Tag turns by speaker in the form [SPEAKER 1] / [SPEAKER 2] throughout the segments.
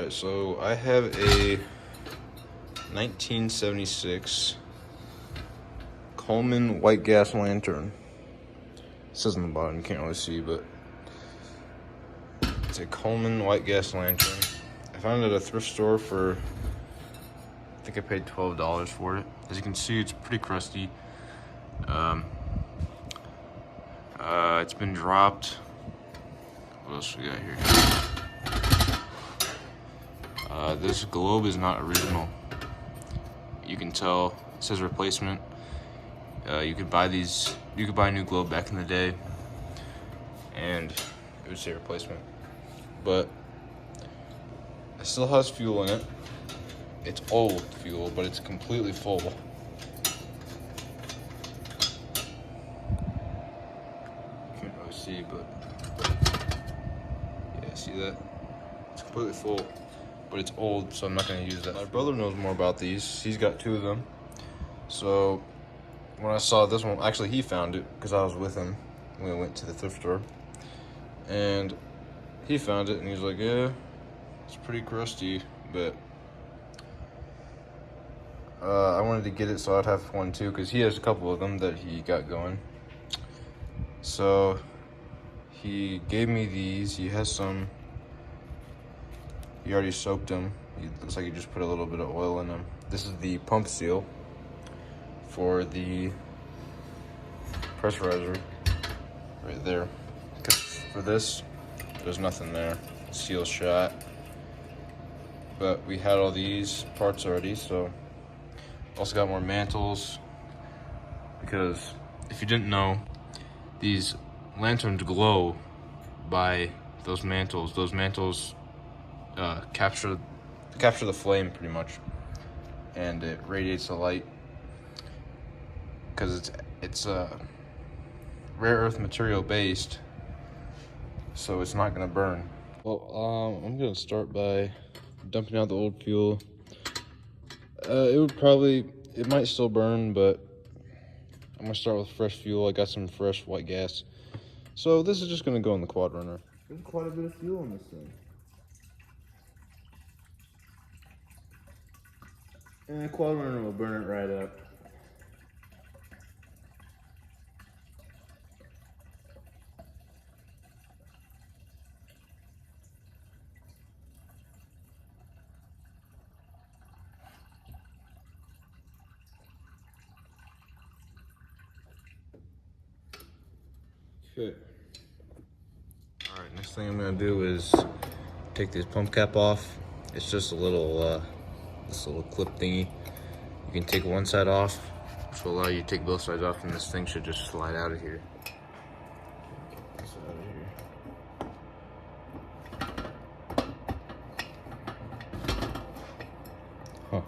[SPEAKER 1] Alright, so I have a 1976 Coleman white gas lantern. It says on the bottom, you can't really see, but it's a Coleman white gas lantern. I found it at a thrift store for, I think I paid $12 for it. As you can see, it's pretty crusty. It's been dropped. What else we got here? This globe is not original. You can tell. It says replacement. You could buy these. You could buy a new globe back in the day, and it would say replacement. But it still has fuel in it. It's old fuel, but it's completely full. Can't really see, but yeah, see that? It's completely full, but it's old, so I'm not gonna use that. My brother knows more about these. He's got two of them. So when I saw this one, actually he found it because I was with him when we went to the thrift store, and he found it and he's like, yeah, it's pretty crusty, but I wanted to get it so I'd have one too, because he has a couple of them that he got going. So he gave me these. He has some. He already soaked them. It looks like he just put a little bit of oil in them. This is the pump seal for the pressurizer right there. Because for this, there's nothing there. Seal's shot. But we had all these parts already, so also got more mantles, because if you didn't know, these lanterns glow by those mantles. Those mantles capture the flame pretty much, and it radiates the light because it's rare earth material based, so it's not gonna burn. Well, I'm gonna start by dumping out the old fuel. It might still burn, but I'm gonna start with fresh fuel. I got some fresh white gas. So this is just gonna go in the quad runner. There's quite a bit of fuel in this thing. And the quad runner will burn it right up. Okay. Alright, next thing I'm gonna do is take this pump cap off. It's just a little this little clip thingy. You can take one side off, which will allow you to take both sides off, and this thing should just slide out of here. Get this out of here. Huh.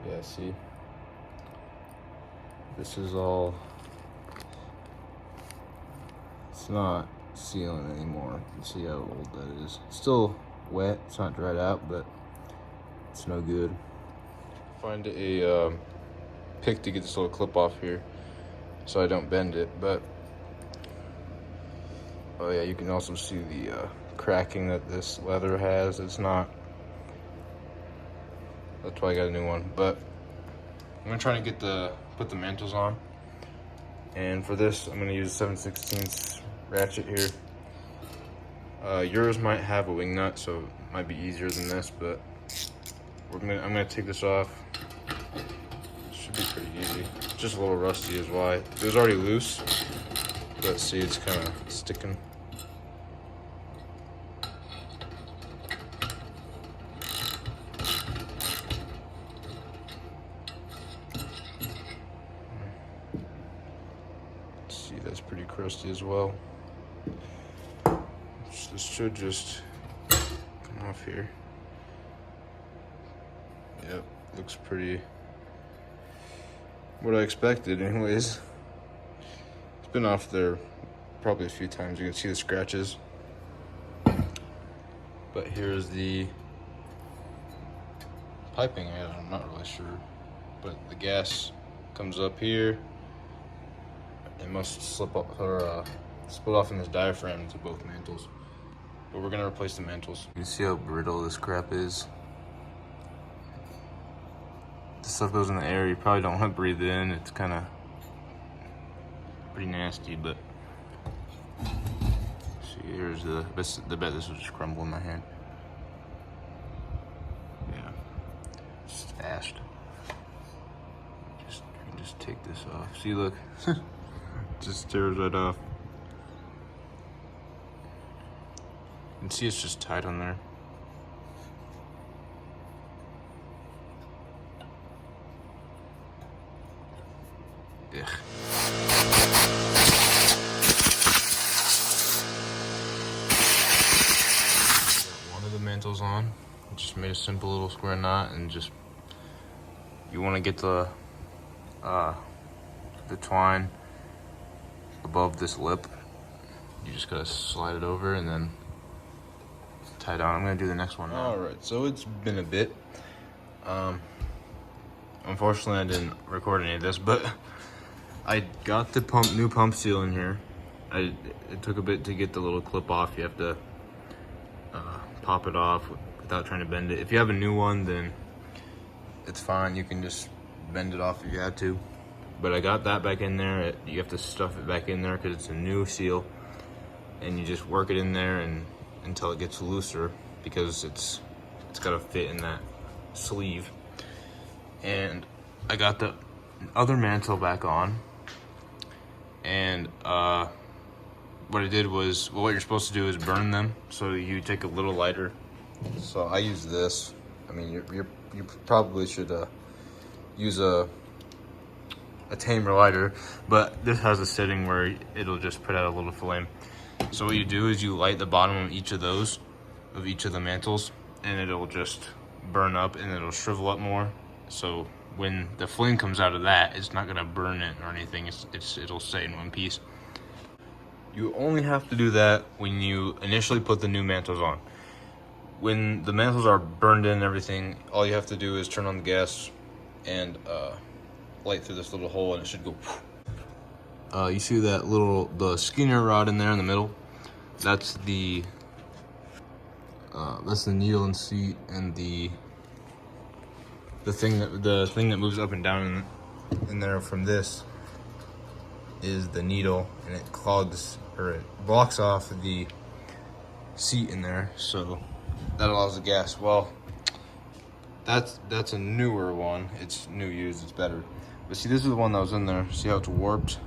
[SPEAKER 1] Yeah, see, this is all, it's not sealing anymore. You see how old that is. It's still wet, it's not dried out, but it's no good. Find a pick to get this little clip off here so I don't bend it, but oh yeah, you can also see the cracking that this leather has. It's not, that's why I got a new one. But I'm gonna try to put the mantles on, and for this I'm gonna use a 7/16 ratchet here. Yours might have a wing nut, so it might be easier than this, but I'm gonna take this off. Should be pretty easy. It's just a little rusty is why. It was already loose, but see, it's kind of sticking. See, that's pretty crusty as well. This should just come off here. Yep, looks pretty what I expected anyways. It's been off there probably a few times. You can see the scratches. But here's the piping at it, I'm not really sure. But the gas comes up here. It must slip off or split off in this diaphragm to both mantles. But we're gonna replace the mantles. You can see how brittle this crap is. This stuff goes in the air, you probably don't want to breathe it in. It's kind of pretty nasty, but see, here's the bet this will just crumble in my hand. Yeah, it's fast. Just take this off. See, look, just tears right off. You can see it's just tight on there. Ugh. One of the mantles on. Just made a simple little square knot, and just you want to get the twine above this lip. You just gotta slide it over and then tie it on. I'm gonna do the next one now. All right, so it's been a bit. Unfortunately, I didn't record any of this, but I got the new pump seal in here. It took a bit to get the little clip off. You have to pop it off without trying to bend it. If you have a new one, then it's fine. You can just bend it off if you had to. But I got that back in there. You have to stuff it back in there because it's a new seal, and you just work it in there and until it gets looser, because it's got to fit in that sleeve. And I got the other mantle back on, and what I did was, well, what you're supposed to do is burn them. So you take a little lighter. So I use this. I mean, you probably should use a tamer lighter, but this has a setting where it'll just put out a little flame. So what you do is you light the bottom of each of the mantles, and it'll just burn up and it'll shrivel up more. So when the flame comes out of that, it's not gonna burn it or anything. It'll stay in one piece. You only have to do that when you initially put the new mantles on. When the mantles are burned in and everything, all you have to do is turn on the gas and light through this little hole, and it should go. You see the Skinner rod in there in the middle? That's the needle and seat, and the thing that moves up and down in there from this is the needle, and it clogs, or it blocks off the seat in there, so that allows the gas. Well, that's a newer one. It's new used, it's better. But see, this is the one that was in there. See how it's warped?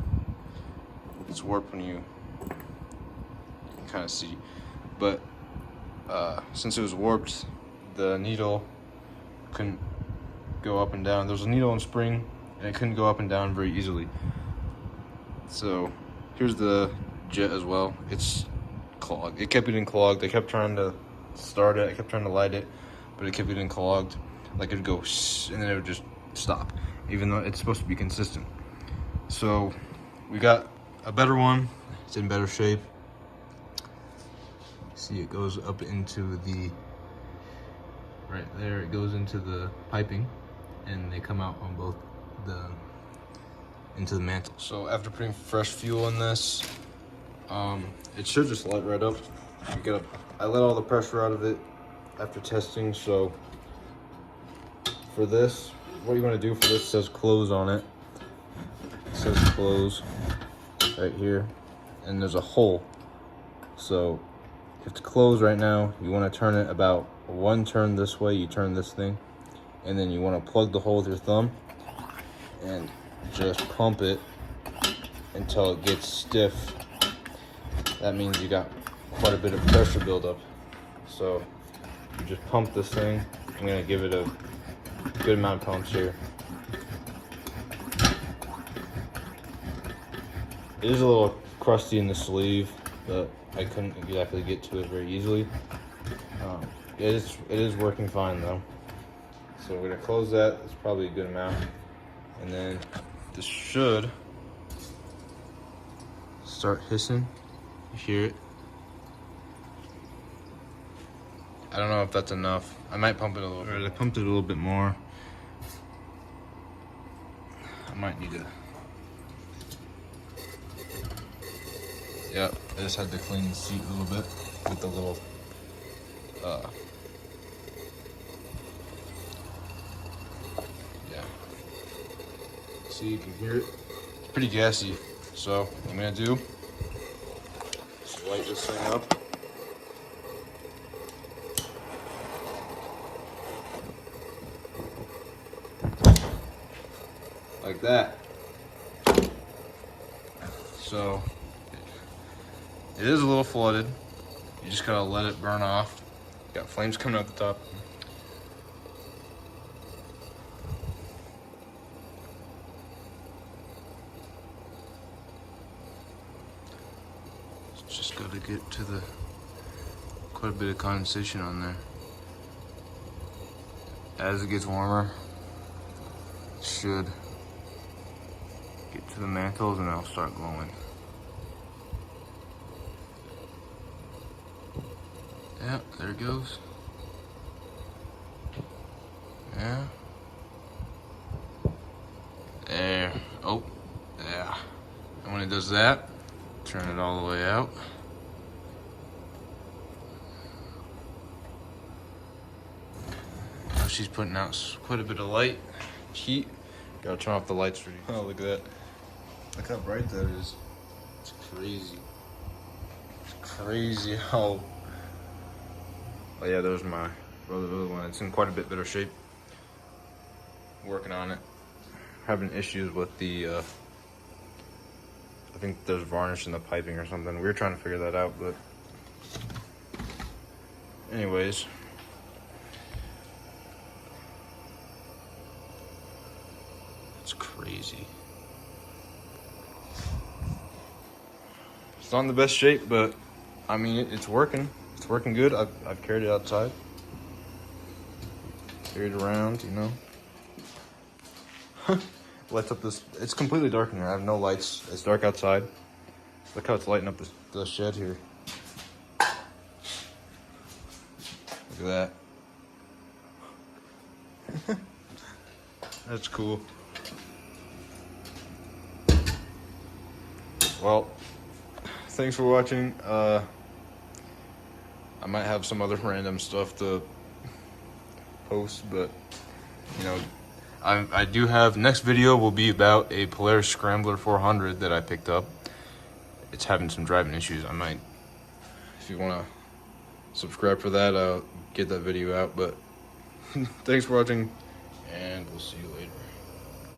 [SPEAKER 1] It's warped when you can kind of see. But since it was warped, the needle couldn't go up and down. There was a needle and spring, and it couldn't go up and down very easily. So here's the jet as well. It's clogged. It kept getting clogged. I kept trying to start it. I kept trying to light it, but it kept getting clogged. Like it'd go and then it would just stop, even though it's supposed to be consistent. So we got a better one. It's in better shape. See, it goes up into the, right there, it goes into the piping, and they come out on both into the mantle. So after putting fresh fuel in this, it should just light right up. I let all the pressure out of it after testing. So for this, what you want to do for this, it says close on it. It says close right here, and there's a hole. So you have to close right now. You want to turn it about one turn this way. You turn this thing, and then you want to plug the hole with your thumb and just pump it until it gets stiff. That means you got quite a bit of pressure buildup. So you just pump this thing. I'm gonna give it a good amount of pumps here. It is a little crusty in the sleeve, but I couldn't exactly get to it very easily. It is working fine though. So we're gonna close that. It's probably a good amount, and then this should start hissing. You hear it? I don't know if that's enough. I might pump it a little bit. Alright, I pumped it a little bit more. I might need to. Yep, I just had to clean the seat a little bit with the little yeah. See, you can hear it. It's pretty gassy. So what I'm gonna do is light this thing up. Like that. So it is a little flooded. You just gotta let it burn off. Got flames coming out the top. Just gotta get to the quite a bit of condensation on there. As it gets warmer, it should get to the mantles and it'll start glowing. Yeah, there it goes. Yeah. There. Oh, yeah. And when it does that, turn it all the way out. Now she's putting out quite a bit of light, heat. Gotta turn off the lights for you. Oh, look at that. Look how bright that is. It's crazy. It's crazy how. Oh yeah, there's my other one. It's in quite a bit better shape. Working on it. Having issues with the, I think there's varnish in the piping or something. We were trying to figure that out, but anyways. It's crazy. It's not in the best shape, but I mean, it's working. It's working good. I've carried it outside. Carried it around, you know. Lights up this. It's completely dark in here. I have no lights. It's dark outside. Look how it's lighting up the shed here. Look at that. That's cool. Well, thanks for watching. I might have some other random stuff to post, but you know, I do have, next video will be about a Polaris Scrambler 400 that I picked up. It's having some driving issues. I might, if you want to subscribe for that, I'll get that video out. But thanks for watching, and we'll see you later.